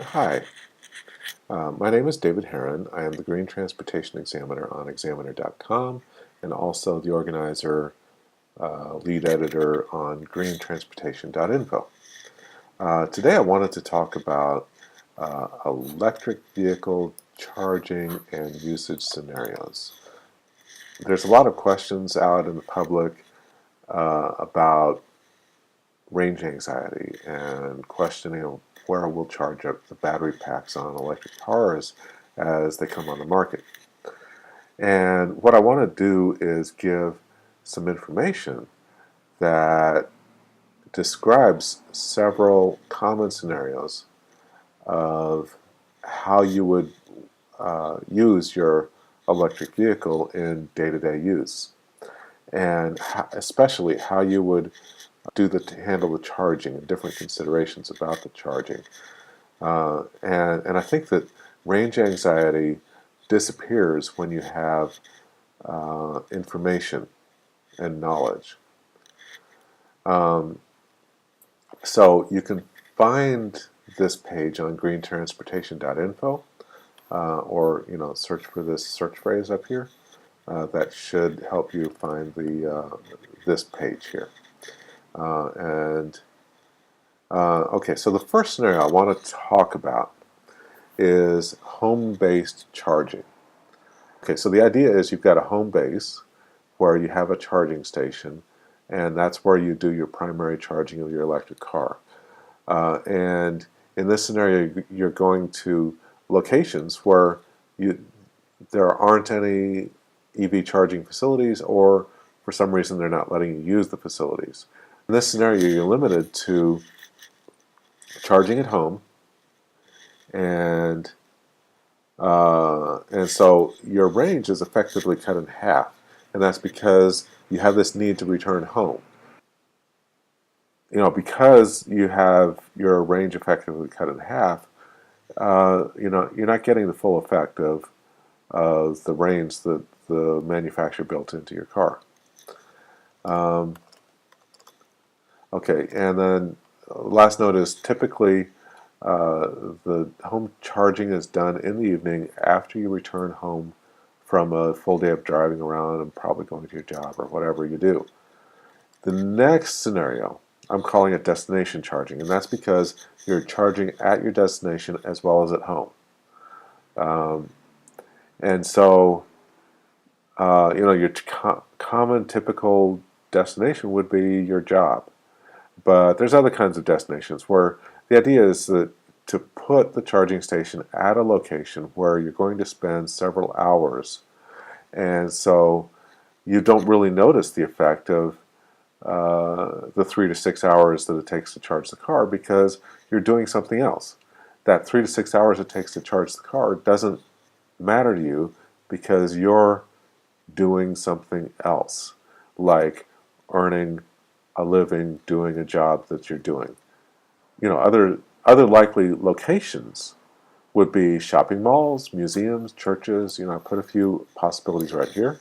Hi, my name is David Heron. I am the Green Transportation Examiner on Examiner.com and also the organizer, lead editor on greentransportation.info. Today I wanted to talk about electric vehicle charging and usage scenarios. There's a lot of questions out in the public about range anxiety and questioning where we'll charge up the battery packs on electric cars as they come on the market. And what I want to do is give some information that describes several common scenarios of how you would use your electric vehicle in day-to-day use, and especially how you would handle the charging and different considerations about the charging. And I think that range anxiety disappears when you have information and knowledge. So you can find this page on greentransportation.info, or search for this search phrase up here. That should help you find the this page here. Okay, so the first scenario I want to talk about is home-based charging. Okay, so the idea is you've got a home base where you have a charging station, and that's where you do your primary charging of your electric car. And in this scenario, you're going to locations where there aren't any EV charging facilities, or for some reason they're not letting you use the facilities. In this scenario, you're limited to charging at home, and so your range is effectively cut in half, and that's because you have this need to return home. Because you have your range effectively cut in half, you're not getting the full effect of the range that the manufacturer built into your car. Okay, and then last note is typically the home charging is done in the evening after you return home from a full day of driving around and probably going to your job or whatever you do. The next scenario, I'm calling it destination charging, and that's because you're charging at your destination as well as at home. And so, your common typical destination would be your job. But there's other kinds of destinations where the idea is that to put the charging station at a location where you're going to spend several hours, and so you don't really notice the effect of the 3 to 6 hours that it takes to charge the car because you're doing something else. That 3 to 6 hours it takes to charge the car doesn't matter to you because you're doing something else, like earning a living doing a job that you're doing. Other likely locations would be shopping malls, museums, churches. I put a few possibilities right here.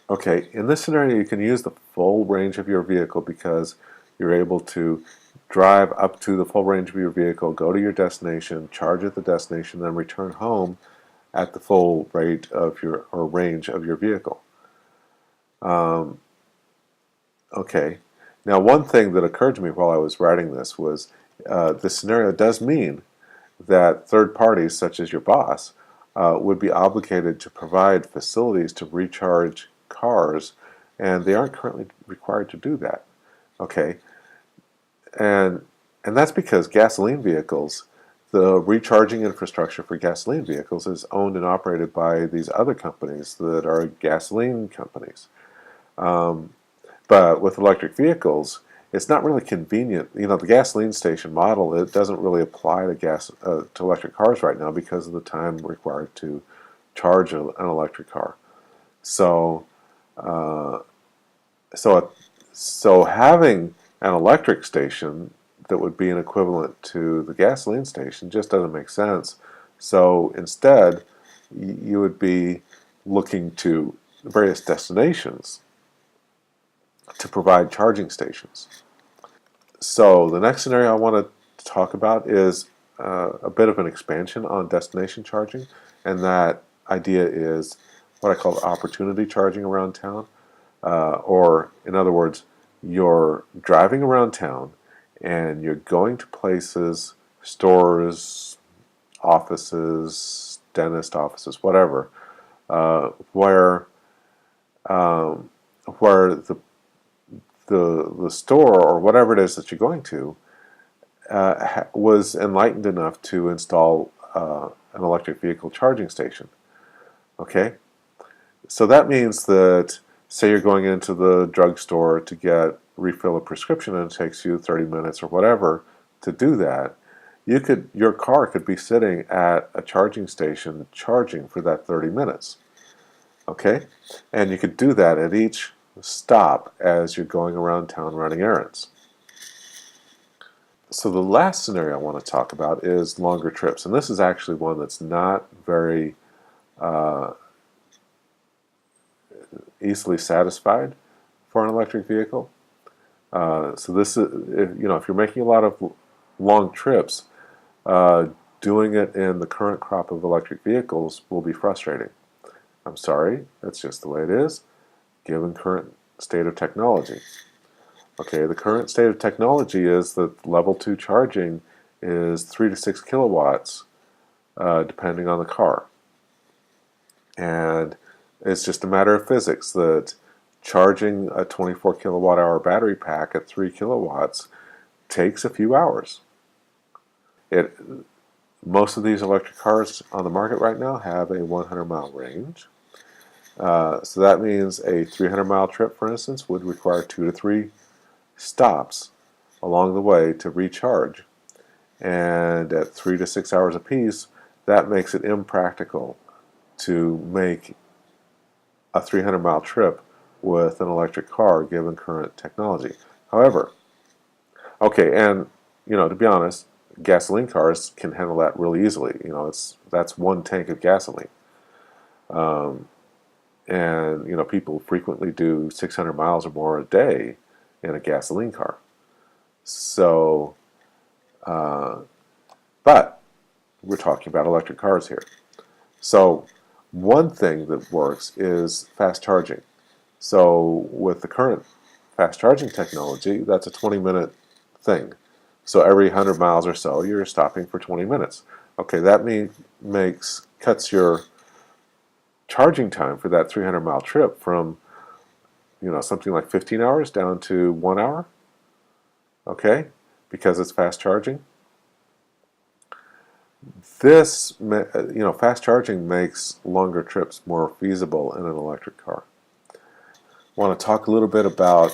Okay, in this scenario, you can use the full range of your vehicle because you're able to drive up to the full range of your vehicle, go to your destination, charge at the destination, then return home at the full rate of your or range of your vehicle. Okay, now one thing that occurred to me while I was writing this was this scenario does mean that third parties, such as your boss, would be obligated to provide facilities to recharge cars, and they aren't currently required to do that. Okay, and that's because gasoline vehicles, the recharging infrastructure for gasoline vehicles is owned and operated by these other companies that are gasoline companies. But with electric vehicles, it's not really convenient. The gasoline station model, it doesn't really apply to electric cars right now because of the time required to charge an electric car. So, uh, so having an electric station that would be an equivalent to the gasoline station just doesn't make sense. So instead, you would be looking to various destinations to provide charging stations. So the next scenario I want to talk about is a bit of an expansion on destination charging, and that idea is what I call opportunity charging around town. Or, in other words, you're driving around town and you're going to places, stores, offices, dentist offices, whatever, where where the store or whatever it is that you're going to was enlightened enough to install an electric vehicle charging station. Okay, so that means that, say you're going into the drugstore to refill a prescription and it takes you 30 minutes or whatever to do that, your car could be sitting at a charging station charging for that 30 minutes. Okay, and you could do that at each stop as you're going around town running errands. So the last scenario I want to talk about is longer trips, and this is actually one that's not very easily satisfied for an electric vehicle. So this is, if you're making a lot of long trips, doing it in the current crop of electric vehicles will be frustrating. I'm sorry, that's just the way it is, given current state of technology. Okay, the current state of technology is that level 2 charging is 3 to 6 kilowatts, depending on the car. And it's just a matter of physics that charging a 24 kilowatt hour battery pack at 3 kilowatts takes a few hours. Most of these electric cars on the market right now have a 100-mile range. So that means a 300-mile trip, for instance, would require 2 to 3 stops along the way to recharge. And at 3 to 6 hours apiece, that makes it impractical to make a 300-mile trip with an electric car given current technology. However, and to be honest, gasoline cars can handle that really easily. That's one tank of gasoline. And people frequently do 600 miles or more a day in a gasoline car. So, but we're talking about electric cars here. So, one thing that works is fast charging. So, with the current fast charging technology, that's a 20-minute thing. So, every 100 miles or so, you're stopping for 20 minutes. Okay, that cuts your charging time for that 300-mile trip from something like 15 hours down to 1 hour. Okay, because it's fast charging. This, fast charging makes longer trips more feasible in an electric car. I want to talk a little bit about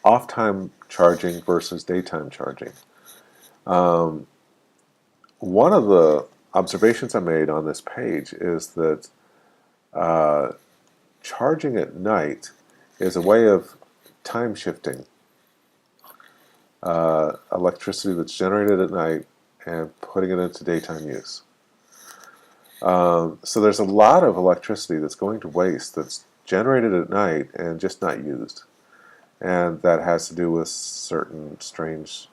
off-time charging versus daytime charging. One of the observations I made on this page is that charging at night is a way of time shifting electricity that's generated at night and putting it into daytime use. So there's a lot of electricity that's going to waste that's generated at night and just not used. And that has to do with certain strange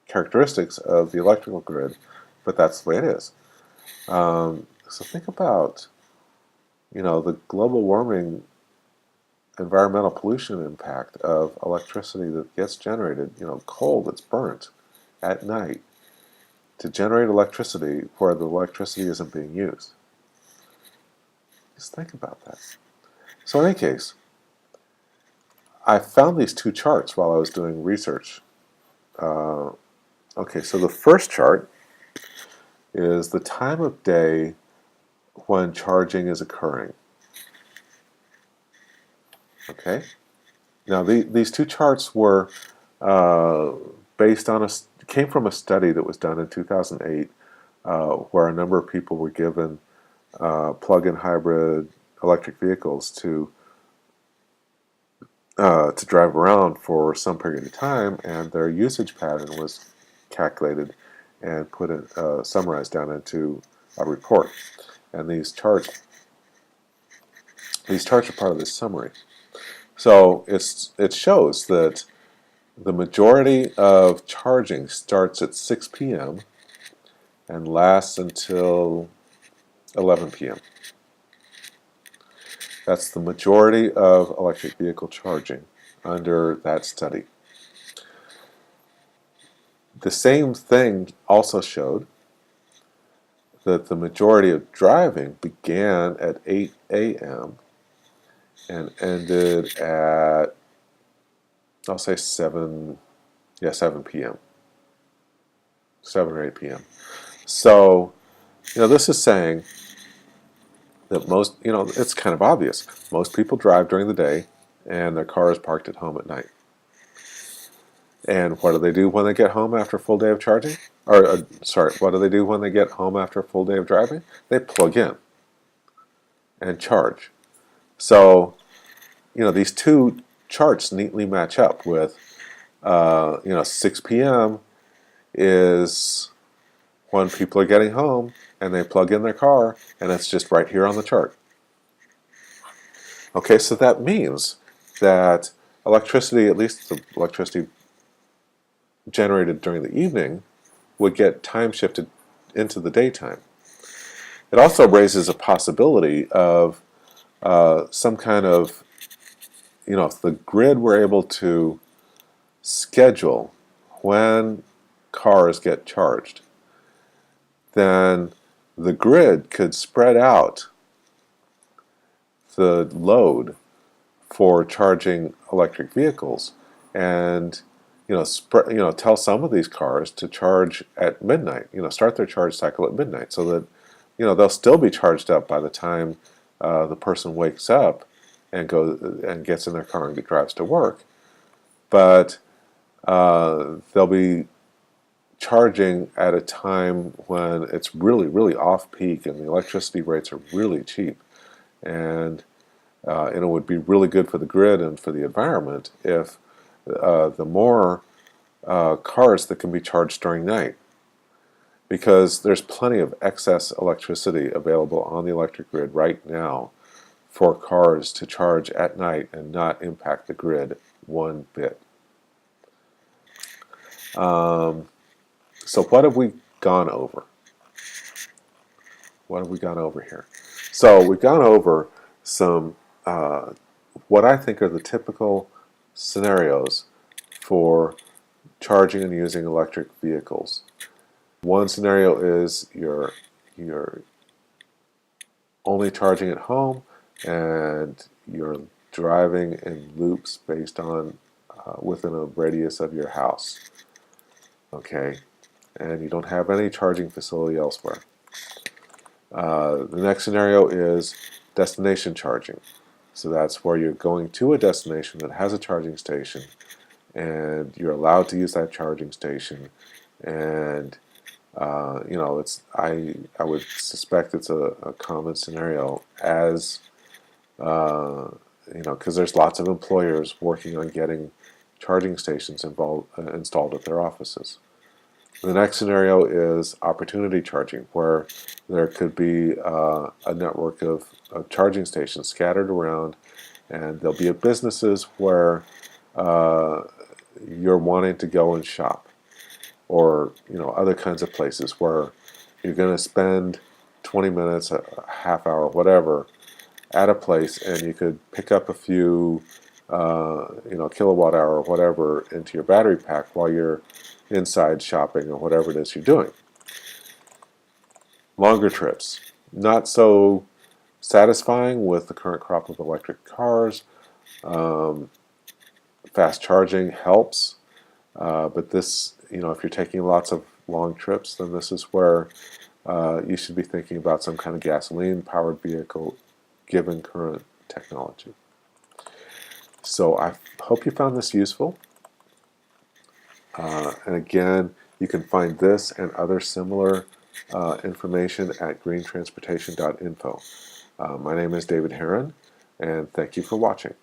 characteristics of the electrical grid, but that's the way it is. So think about, the global warming environmental pollution impact of electricity that gets generated, coal that's burnt at night to generate electricity where the electricity isn't being used. Just think about that. So in any case, I found these two charts while I was doing research. Okay, so the first chart is the time of day when charging is occurring. Okay, now these two charts were came from a study that was done in 2008, where a number of people were given plug-in hybrid electric vehicles to drive around for some period of time, and their usage pattern was calculated and summarized down into a report. And these charts are part of this summary. So it shows that the majority of charging starts at 6 p.m. and lasts until 11 p.m. That's the majority of electric vehicle charging under that study. The same thing also showed that the majority of driving began at 8 a.m. and ended at, I'll say 7 p.m. 7 or 8 p.m. So, this is saying that most, it's kind of obvious. Most people drive during the day and their car is parked at home at night. And what do they do when they get home after a full day of charging? What do they do when they get home after a full day of driving? They plug in and charge. So, these two charts neatly match up with, 6 p.m. is when people are getting home and they plug in their car, and it's just right here on the chart. Okay, so that means that electricity, at least the electricity generated during the evening, would get time shifted into the daytime. It also raises a possibility of some kind of, if the grid were able to schedule when cars get charged, then the grid could spread out the load for charging electric vehicles, and tell some of these cars to charge at midnight. Start their charge cycle at midnight, so that they'll still be charged up by the time the person wakes up and goes and gets in their car and drives to work. But they'll be charging at a time when it's really, really off peak and the electricity rates are really cheap, and it would be really good for the grid and for the environment if the more cars that can be charged during night, because there's plenty of excess electricity available on the electric grid right now for cars to charge at night and not impact the grid one bit. So what have we gone over? What have we gone over here? So we've gone over some what I think are the typical scenarios for charging and using electric vehicles. One scenario is you're only charging at home and you're driving in loops based on within a radius of your house. Okay, and you don't have any charging facility elsewhere. The next scenario is destination charging. So that's where you're going to a destination that has a charging station, and you're allowed to use that charging station. And I would suspect it's a common scenario, as because there's lots of employers working on getting charging stations installed at their offices. The next scenario is opportunity charging, where there could be a network of charging stations scattered around, and there'll be businesses where you're wanting to go and shop, or other kinds of places where you're going to spend 20 minutes, a half hour, whatever, at a place, and you could pick up a few kilowatt hour or whatever into your battery pack while you're inside shopping or whatever it is you're doing. Longer trips, not so satisfying with the current crop of electric cars. Fast charging helps, but this, if you're taking lots of long trips, then this is where you should be thinking about some kind of gasoline-powered vehicle given current technology. So I hope you found this useful. And again, you can find this and other similar information at greentransportation.info. My name is David Herron, and thank you for watching.